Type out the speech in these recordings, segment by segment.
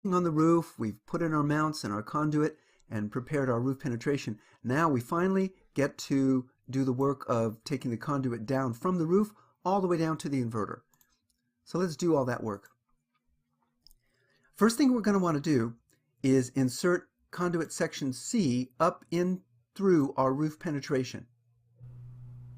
On the roof, we've put in our mounts and our conduit and prepared our roof penetration. Now we finally get to do the work of taking the conduit down from the roof all the way down to the inverter. So let's do all that work. First thing we're going to want to do is insert conduit section C up in through our roof penetration.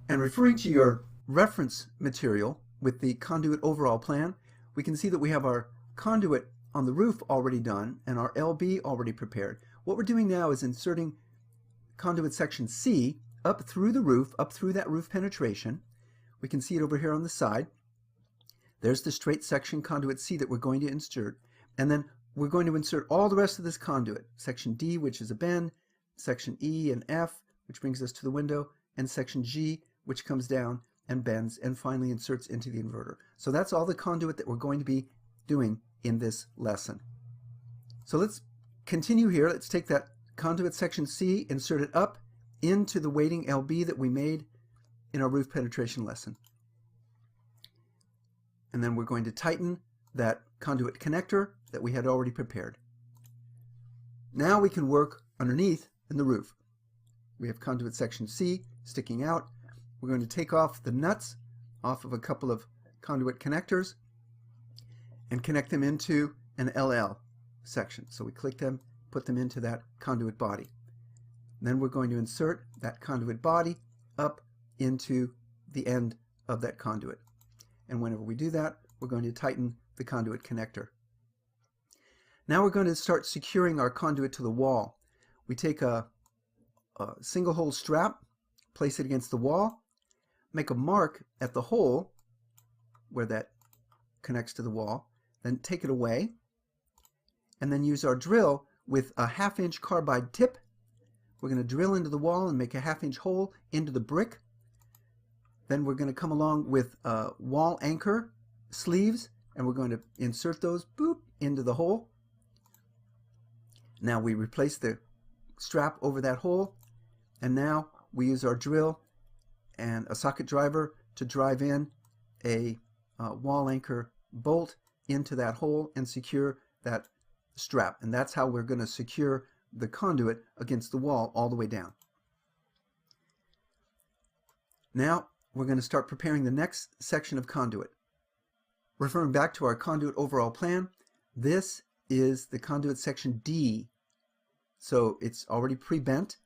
And referring to your reference material with the conduit overall plan, we can see that we have our conduit on the roof already done and our LB already prepared. What we're doing now is inserting conduit section C up through the roof, up through that roof penetration. We can see it over here on the side. There's the straight section conduit C that we're going to insert, and then we're going to insert all the rest of this conduit. Section D, which is a bend, section E and F, which brings us to the window, and section G, which comes down and bends and finally inserts into the inverter. So that's all the conduit that we're going to be doing in this lesson. So let's continue here. Let's take that conduit section C, insert it up into the weighting LB that we made in our roof penetration lesson. And then we're going to tighten that conduit connector that we had already prepared. Now we can work underneath in the roof. We have conduit section C sticking out. We're going to take off the nuts off of a couple of conduit connectors and connect them into an LL section. So we click them, put them into that conduit body. Then we're going to insert that conduit body up into the end of that conduit. And whenever we do that, we're going to tighten the conduit connector. Now we're going to start securing our conduit to the wall. We take a single hole strap, place it against the wall, make a mark at the hole where that connects to the wall, then take it away, and then use our drill with a 1/2 inch carbide tip. We're going to drill into the wall and make a 1/2 inch hole into the brick. Then we're going to come along with wall anchor sleeves, and we're going to insert those into the hole. Now we replace the strap over that hole, and now we use our drill and a socket driver to drive in a wall anchor bolt into that hole and secure that strap. And that's how we're going to secure the conduit against the wall all the way down. Now we're going to start preparing the next section of conduit. Referring back to our conduit overall plan, this is the conduit section D. So it's already pre-bent,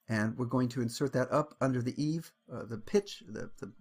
and we're going to insert that up under the eave, the pitch, the